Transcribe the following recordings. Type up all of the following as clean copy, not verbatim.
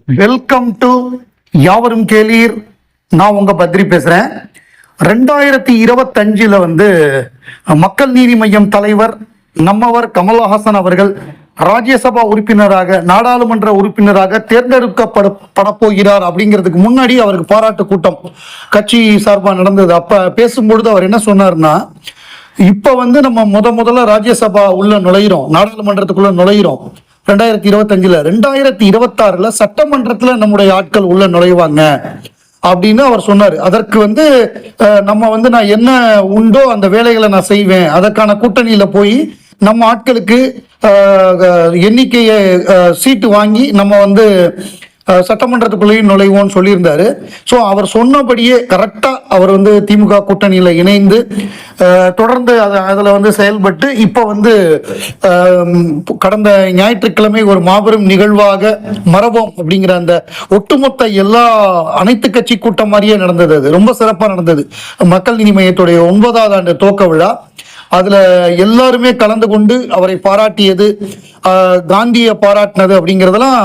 Welcome to யாவரும் கேளீர். நான் உங்க பத்ரி பேசுறேன். 2025 வந்து மக்கள் நீதி மய்யம் தலைவர் நம்மவர் கமலஹாசன் அவர்கள் ராஜ்யசபா உறுப்பினராக, நாடாளுமன்ற உறுப்பினராக தேர்ந்தெடுக்கப்பட போகிறார். அப்படிங்கிறதுக்கு முன்னாடி அவருக்கு பாராட்டு கூட்டம் கட்சி சார்பாக நடந்தது. அப்ப பேசும்பொழுது அவர் என்ன சொன்னார்னா, இப்ப வந்து நம்ம முதல்ல ராஜ்யசபா உள்ள நுழையிறோம், நாடாளுமன்றத்துக்குள்ள நுழையிறோம். 2025 2026 சட்டமன்றத்துல நம்முடைய ஆட்கள் உள்ள நுழைவாங்க அப்படின்னு அவர் சொன்னார். அதற்கு வந்து நம்ம வந்து நான் என்ன உண்டோ அந்த வேலைகளை நான் செய்வேன், அதற்கான கூட்டணியில போய் நம்ம ஆட்களுக்கு எண்ணிக்கையை சீட்டு வாங்கி நம்ம வந்து சட்டமன்றத்துக்குள்ளேயும் நுழைவோன்னு சொல்லியிருந்தாரு. ஸோ அவர் சொன்னபடியே கரெக்டாக அவர் வந்து திமுக கூட்டணியில் இணைந்து தொடர்ந்து அதில் வந்து செயல்பட்டு இப்போ வந்து கடந்த ஞாயிற்றுக்கிழமை ஒரு மாபெரும் நிகழ்வாக மரபோம் அப்படிங்கிற அந்த ஒட்டுமொத்த அனைத்து கட்சி கூட்டம் மாதிரியே நடந்தது. அது ரொம்ப சிறப்பாக நடந்தது. மக்கள் நீதி மையத்துடைய 9வது ஆண்டு துவக்க விழா. அதுல எல்லாருமே கலந்து கொண்டு அவரை பாராட்டியது, காந்தியை பாராட்டினது அப்படிங்கிறதெல்லாம்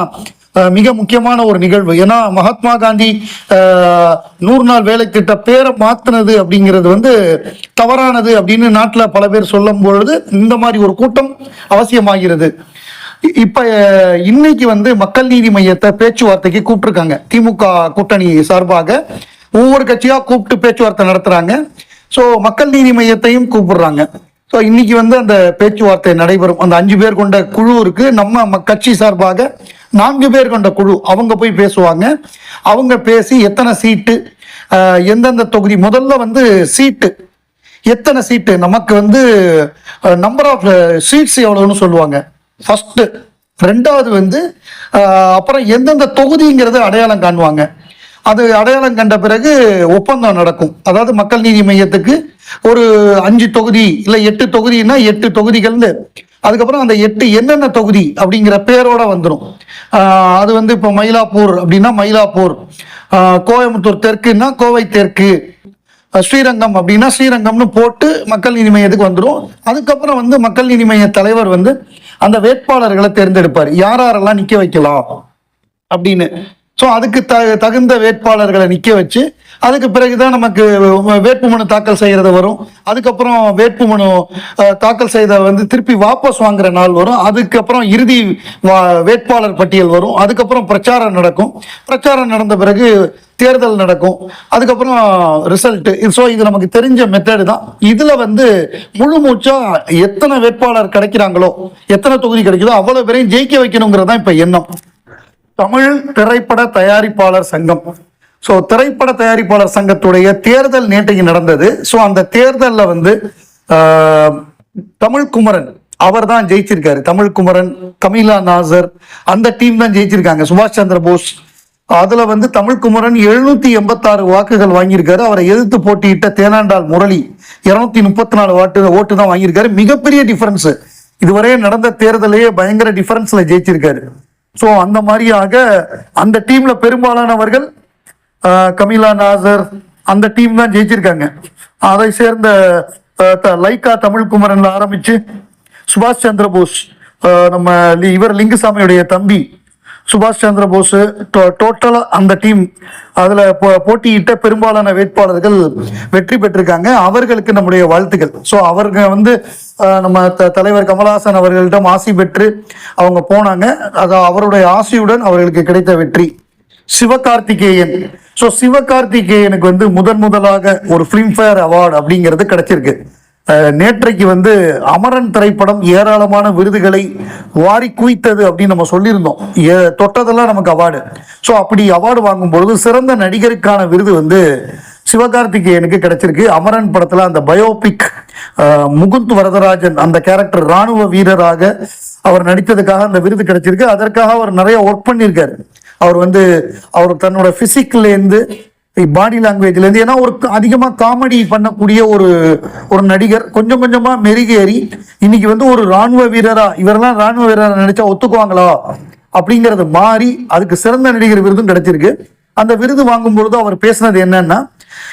மிக முக்கியமான ஒரு நிகழ்வு. ஏன்னா மகாத்மா காந்தி 100 நாள் வேலை திட்ட பேரை மாத்தினது அப்படிங்கிறது வந்து தவறானது அப்படின்னு நாட்டில் பல பேர் சொல்லும் பொழுது இந்த மாதிரி ஒரு கூட்டம் அவசியமாகிறது. இப்ப இன்னைக்கு வந்து மக்கள் நீதி மையத்தை பேச்சுவார்த்தைக்கு கூப்பிட்டுருக்காங்க. திமுக கூட்டணி சார்பாக ஒவ்வொரு கட்சியா கூப்பிட்டு பேச்சுவார்த்தை நடத்துறாங்க. ஸோ மக்கள் நீதி மையத்தையும் கூப்பிடுறாங்க. ஸோ இன்னைக்கு வந்து அந்த பேச்சுவார்த்தை நடைபெறும். அந்த 5 பேர் கொண்ட குழு இருக்கு. நம்ம கட்சி சார்பாக 4 பேர் கொண்ட குழு, அவங்க போய் பேசுவாங்க. அவங்க பேசி எத்தனை சீட்டு, எந்தெந்த தொகுதி, முதல்ல வந்து சீட்டு எத்தனை சீட்டு நமக்கு வந்து நம்பர் ஆஃப் சீட்ஸ் எவ்வளோன்னு சொல்லுவாங்க ஃபர்ஸ்ட். 2வது வந்து அப்புறம் எந்தெந்த தொகுதிங்கிறத அடையாளம் காணுவாங்க. அது அடையாளம் கண்ட பிறகு ஒப்பந்தம் நடக்கும். அதாவது மக்கள் நீதி மையத்துக்கு ஒரு 5 தொகுதி இல்லை 8 தொகுதினா 8 தொகுதிகள்னு, அதுக்கப்புறம் அந்த 8 என்னென்ன தொகுதி அப்படிங்கிற பேரோட வந்துடும். அது வந்து இப்போ மயிலாப்பூர் அப்படின்னா மயிலாப்பூர், கோயம்புத்தூர் தெற்குன்னா கோவை தெற்கு, ஸ்ரீரங்கம் அப்படின்னா ஸ்ரீரங்கம்னு போட்டு மக்கள் நீதி மையத்துக்கு வந்துடும். அதுக்கப்புறம் வந்து மக்கள் நீதி மைய தலைவர் வந்து அந்த வேட்பாளர்களை தேர்ந்தெடுப்பார், யாரெல்லாம் நிற்க வைக்கலாம் அப்படின்னு. ஸோ அதுக்கு தகுந்த வேட்பாளர்களை நிற்க வச்சு அதுக்கு பிறகுதான் நமக்கு வேட்புமனு தாக்கல் செய்கிறது வரும். அதுக்கப்புறம் வேட்புமனு தாக்கல் செய்த வந்து திருப்பி வாபஸ் வாங்குற நாள் வரும். அதுக்கப்புறம் இறுதி வேட்பாளர் பட்டியல் வரும். அதுக்கப்புறம் பிரச்சாரம் நடக்கும். பிரச்சாரம் நடந்த பிறகு தேர்தல் நடக்கும். அதுக்கப்புறம் ரிசல்ட். ஸோ இது நமக்கு தெரிஞ்ச மெத்தடு தான். இதுல வந்து முழு மூச்சா எத்தனை வேட்பாளர் கிடைக்கிறாங்களோ, எத்தனை தொகுதி கிடைக்குதோ அவ்வளவு பேரையும் ஜெயிக்க வைக்கணுங்கிறது தான் இப்ப எண்ணம். தமிழ் திரைப்பட தயாரிப்பாளர் சங்கம், ஸோ திரைப்பட தயாரிப்பாளர் சங்கத்துடைய தேர்தல் நேற்றைக்கு நடந்தது. ஸோ அந்த தேர்தலில் வந்து தமிழ்குமரன் அவர் தான் ஜெயிச்சிருக்காரு. தமிழ்குமரன், கமீலா நாசர் அந்த டீம் தான் ஜெயிச்சிருக்காங்க. சுபாஷ் சந்திர போஸ் அதுல வந்து தமிழ்குமரன் 786 வாக்குகள் வாங்கியிருக்காரு. அவரை எதிர்த்து போட்டியிட்ட தேனாண்டாள் முரளி 234 ஓட்டு தான் வாங்கியிருக்காரு. மிகப்பெரிய டிஃபரன்ஸ். இதுவரை நடந்த தேர்தலையே பயங்கர டிஃபரன்ஸ்ல ஜெயிச்சிருக்காரு. ஸோ அந்த மாதிரியாக அந்த டீம்ல பெரும்பாலானவர்கள் கமீலா நாசர் அந்த டீம் தான் ஜெயிச்சிருக்காங்க. அதை சேர்ந்த லைக்கா தமிழ்குமரன்ல ஆரம்பிச்சு சுபாஷ் சந்திர போஸ், நம்ம இவர் லிங்குசாமியுடைய தம்பி சுபாஷ் சந்திர போஸ், டோட்டலா அந்த டீம் அதுல போட்டியிட்ட பெரும்பாலான வேட்பாளர்கள் வெற்றி பெற்றிருக்காங்க. அவர்களுக்கு நம்முடைய வாழ்த்துக்கள். ஸோ அவர்கள் வந்து நம்ம தலைவர் கமலஹாசன் அவர்களிடம் ஆசி பெற்று அவங்க போனாங்க. அது அவருடைய ஆசையுடன் அவர்களுக்கு கிடைத்த வெற்றி. சிவகார்த்திகேயன், ஸோ சிவகார்த்திகேயனுக்கு வந்து முதலாக ஒரு ஃபிலிம்ஃபேர் அவார்டு அப்படிங்கிறது கிடைச்சிருக்கு. நேற்றைக்கு வந்து அமரன் திரைப்படம் ஏராளமான விருதுகளை வாரி குவித்தது அப்படின்னு நம்ம சொல்லியிருந்தோம். தொட்டதெல்லாம் நமக்கு அவார்டு. ஸோ அப்படி அவார்டு வாங்கும்பொழுது சிறந்த நடிகருக்கான விருது வந்து சிவகார்த்திகேயனுக்கு கிடைச்சிருக்கு. அமரன் படத்துல அந்த பயோபிக் முகுந்த் வரதராஜன் அந்த கேரக்டர் ராணுவ வீரராக அவர் நடித்ததுக்காக அந்த விருது கிடைச்சிருக்கு. அதற்காக அவர் நிறைய ஒர்க் பண்ணியிருக்காரு. அவர் வந்து அவர் தன்னோட பிசிக்ல இருந்து பாடி லாங்குவேஜ்ல இருந்து, ஏன்னா ஒரு அதிகமா காமெடி பண்ணக்கூடிய ஒரு நடிகர், கொஞ்சம் கொஞ்சமா மெருகேறி இன்னைக்கு வந்து ஒரு ராணுவ வீரரா, இவரெல்லாம் ராணுவ வீரரா நடிச்சா ஒத்துக்குவாங்களா அப்படிங்கறது மாறி அதுக்கு சிறந்த நடிகர் விருதும் கிடைச்சிருக்கு. அந்த விருது வாங்கும் பொழுது அவர் பேசினது என்னன்னா,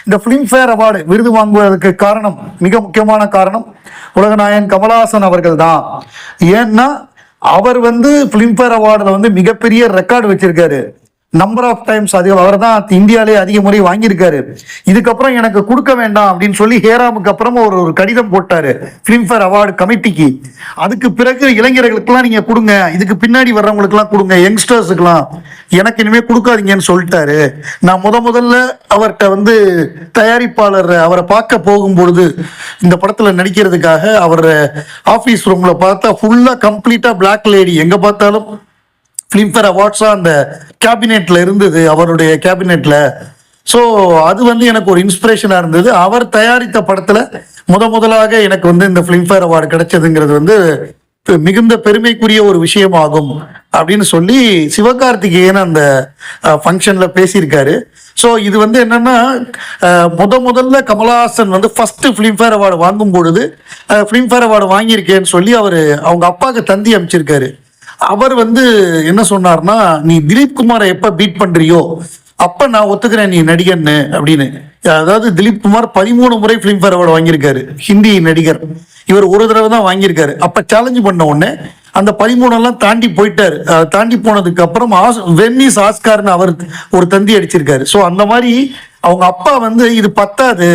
இந்த பிலிம்ஃபேர் அவார்டு விருது வாங்குவதற்கு காரணம், மிக முக்கியமான காரணம் உலகநாயகன் கமலஹாசன் அவர்கள் தான். ஏன்னா அவர் வந்து பிலிம்ஃபேர் அவார்டுல வந்து மிகப்பெரிய ரெக்கார்டு வச்சிருக்காரு. நம்பர் ஆஃப் டைம்ஸ் அது அவர் தான் இந்தியாவிலே அதிக முறை வாங்கியிருக்காரு. இதுக்கப்புறம் எனக்கு கொடுக்க வேண்டாம் அப்படின்னு சொல்லி ஹேராமுக்கு அப்புறம் ஒரு கடிதம் போட்டாரு பிலிம்ஃபேர் அவார்டு கமிட்டிக்கு. அதுக்கு பிறகு இளைஞர்களுக்கெல்லாம் நீங்க கொடுங்க, இதுக்கு பின்னாடி வர்றவங்களுக்குலாம் கொடுங்க, யங்ஸ்டர்ஸுக்கெல்லாம் எனக்கு இனிமே கொடுக்காதீங்கன்னு சொல்லிட்டாரு. நான் முதல்ல அவர்கிட்ட தயாரிப்பாளர் அவரை பார்க்க போகும்பொழுது இந்த படத்துல நடிக்கிறதுக்காக அவர் ஆபீஸ் ரூம்ல பார்த்தா ஃபுல்லா கம்ப்ளீட்டா பிளாக் லேடி, எங்க பார்த்தாலும் பிலிம்ஃபேர் அவார்ட்ஸா அந்த கேபினெட்ல இருந்தது, அவருடைய கேபினெட்ல. ஸோ அது எனக்கு ஒரு இன்ஸ்பிரேஷனா இருந்தது. அவர் தயாரித்த படத்துல முதலாக எனக்கு இந்த பிலிம்ஃபேர் அவார்டு கிடைச்சதுங்கிறது மிகுந்த பெருமைக்குரிய ஒரு விஷயமாகும் அப்படின்னு சொல்லி சிவகார்த்திகேயன் அந்த ஃபங்க்ஷன்ல பேசியிருக்காரு. ஸோ இது என்னன்னா முதல்ல கமலஹாசன் ஃபர்ஸ்ட் பிலிம்ஃபேர் அவார்டு வாங்கும் பொழுது பிலிம்ஃபேர் அவார்டு வாங்கியிருக்கேன்னு சொல்லி அவர் அவங்க அப்பாவுக்கு தந்தி அமைச்சிருக்காரு. அவர் என்ன சொன்னார்னா, நீ திலீப் குமாரை எப்ப பீட் பண்றியோ அப்ப நான் ஒத்துக்கிறேன் நீ நடிகர்னு அப்படின்னு. அதாவது திலீப் குமார் 13 முறை பிலிம்ஃபேர் அவார்டு வாங்கியிருக்காரு, ஹிந்தி நடிகர். இவர் ஒரு தடவை தான் வாங்கியிருக்காரு. அப்ப சேலஞ்சு பண்ண உடனே அந்த 13 தாண்டி போயிட்டாரு. தாண்டி போனதுக்கு அப்புறம் வென்னிஸ் ஆஸ்கார்னு அவர் ஒரு தந்தி அடிச்சிருக்காரு. ஸோ அந்த மாதிரி அவங்க அப்பா இது பத்தாது,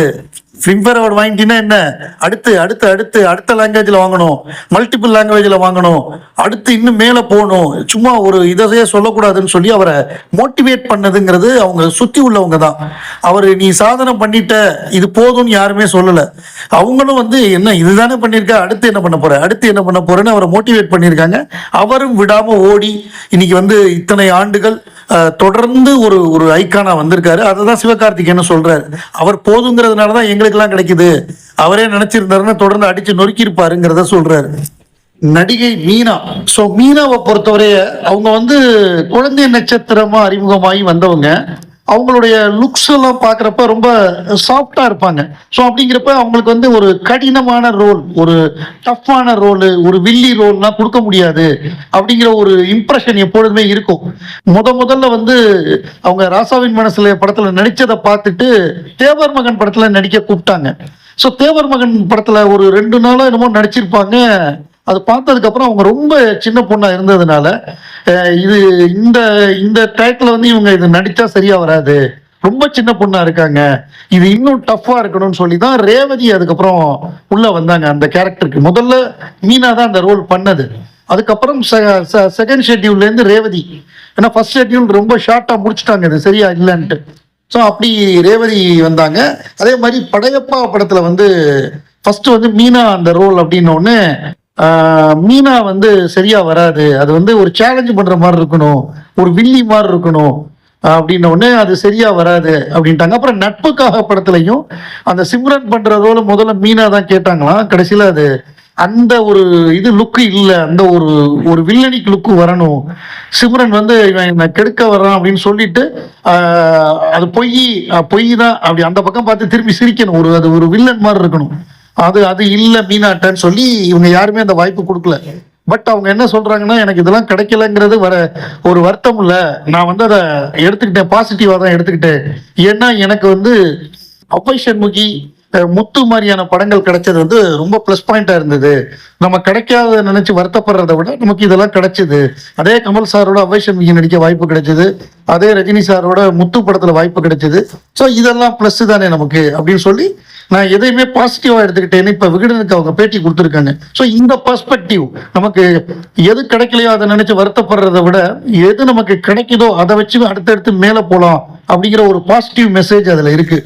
பிலிம்ஃபேர் அவார்டு வாங்கிட்டீங்கன்னா என்ன, அடுத்து அடுத்து அடுத்து அடுத்த லாங்குவேஜ்ல வாங்கணும், மல்டிபிள் லாங்குவேஜ்ல வாங்கணும், அடுத்து இன்னும் மேல போகணும், சும்மா ஒரு இதையே சொல்லக்கூடாதுன்னு சொல்லி அவரை மோட்டிவேட் பண்ணதுங்கிறது அவங்க சுத்தி உள்ளவங்க தான். அவர் நீ சாதனை பண்ணிட்ட, இது போதும்னு யாருமே சொல்லல. அவங்களும் என்ன இதுதானே பண்ணிருக்க, அடுத்து என்ன பண்ண போற, அடுத்து என்ன பண்ண போறேன்னு அவரை மோட்டிவேட் பண்ணியிருக்காங்க. அவரும் விடாம ஓடி இன்னைக்கு இத்தனை ஆண்டுகள் தொடர்ந்து ஒரு ஐக்கானா வந்திருக்காரு. அதுதான் சிவகார்த்திகேயன் சொல்றாரு. அவர் போதுங்கிறதுனாலதான் எங்களுக்கெல்லாம் கிடைக்குது, அவரே நினைச்சிருந்தாருன்னா தொடர்ந்து அடிச்சு நொறுக்கி இருப்பாருங்கிறத சொல்றாரு. நடிகை மீனா. ஸோ மீனாவை பொறுத்தவரைய அவங்க குழந்தை நட்சத்திரமா அறிமுகமாகி வந்தவங்க. அவங்களுடைய லுக்ஸ் எல்லாம் பார்க்குறப்ப ரொம்ப சாஃப்டா இருப்பாங்க. ஸோ அப்படிங்கிறப்ப அவங்களுக்கு ஒரு கடினமான ரோல், ஒரு டஃப்பான ரோல், ஒரு வில்லி ரோல்லாம் கொடுக்க முடியாது அப்படிங்கிற ஒரு இம்ப்ரெஷன் எப்பொழுதுமே இருக்கும். முதல்ல அவங்க ராசாவின் மனசுல படத்துல நடிச்சதை பார்த்துட்டு தேவர் மகன் படத்துல நடிக்க கூப்பிட்டாங்க. ஸோ தேவர் மகன் படத்துல ஒரு 2 நாளோ என்னமோ நடிச்சிருப்பாங்க. அது பார்த்ததுக்கு அப்புறம் அவங்க ரொம்ப சின்ன பொண்ணா இருந்ததுனால இது இந்த இந்த டைட்டில் இவங்க இது நடிச்சா சரியா வராது, ரொம்ப சின்ன பொண்ணா இருக்காங்க, இது இன்னும் டஃப்பா இருக்கணும்னு சொல்லி தான் ரேவதி அதுக்கப்புறம் உள்ள வந்தாங்க அந்த கேரக்டருக்கு. முதல்ல மீனா தான் அந்த ரோல் பண்ணது. அதுக்கப்புறம் செகண்ட் ஷெட்யூல்ல இருந்து ரேவதி, ஏன்னா ஃபர்ஸ்ட் ஷெட்யூல் ரொம்ப ஷார்ட்டா முடிச்சுட்டாங்க, இது சரியா இல்லைன்ட்டு. ஸோ அப்படி ரேவதி வந்தாங்க. அதே மாதிரி படையப்பா படத்துல ஃபர்ஸ்ட் மீனா அந்த ரோல் அப்படின்னோடனே மீனா சரியா வராது, அது ஒரு சேலஞ்ச் பண்ற மாதிரி இருக்கணும், ஒரு வில்லி மாதிரி இருக்கணும் அப்படின்ன உடனே அது சரியா வராது அப்படின்ட்டாங்க. அப்புறம் நட்புக்காக படத்துலையும் அந்த சிம்ரன் பண்ற ரோல முதல்ல மீனா தான் கேட்டாங்களாம். கடைசியில அது அந்த ஒரு இது லுக்கு இல்லை, அந்த ஒரு வில்லனிக் லுக்கு வரணும், சிம்ரன் இவன் கெடுக்க வர்றான் அப்படின்னு சொல்லிட்டு அது பொய் தான் அப்படி அந்த பக்கம் பார்த்து திரும்பி சிரிக்கணும், அது ஒரு வில்லன் மாதிரி இருக்கணும், அது இல்ல மீனாட்டன்னு சொல்லி இவங்க யாருமே அந்த வாய்ப்பு கொடுக்கல. பட் அவங்க என்ன சொல்றாங்கன்னா, எனக்கு இதெல்லாம் கிடைக்கலங்கிறது ஒரு வருத்தம் இல்ல, நான் அதை எடுத்துக்கிட்டேன், பாசிட்டிவா தான் எடுத்துக்கிட்டேன். ஏன்னா எனக்கு அவ்வை சண்முகி, முத்து மாதிரியான படங்கள் கிடைச்சது ரொம்ப பிளஸ் பாயிண்டா இருந்தது. நம்ம கிடைக்காத நினைச்சு வருத்தப்படுறதை விட நமக்கு இதெல்லாம் கிடைச்சது. அதே கமல் சாரோட அவ்வை சண்முகி நடிக்க வாய்ப்பு கிடைச்சது, அதே ரஜினி சாரோட முத்து படத்துல வாய்ப்பு கிடைச்சது. ஸோ இதெல்லாம் பிளஸ் தானே நமக்கு அப்படின்னு சொல்லி நான் எதையுமே பாசிட்டிவா எடுத்துக்கிட்டேன்னு இப்ப விகடனுக்கு அவங்க பேட்டி கொடுத்துருக்காங்க. ஸோ இந்த பெர்ஸ்பெக்டிவ், நமக்கு எது கிடைக்கலையோ அதை நினைச்சு வருத்தப்படுறதை விட எது நமக்கு கிடைக்குதோ அதை வச்சு அடுத்தடுத்து மேல போலாம் அப்படிங்கிற ஒரு பாசிட்டிவ் மெசேஜ் அதுல இருக்கு.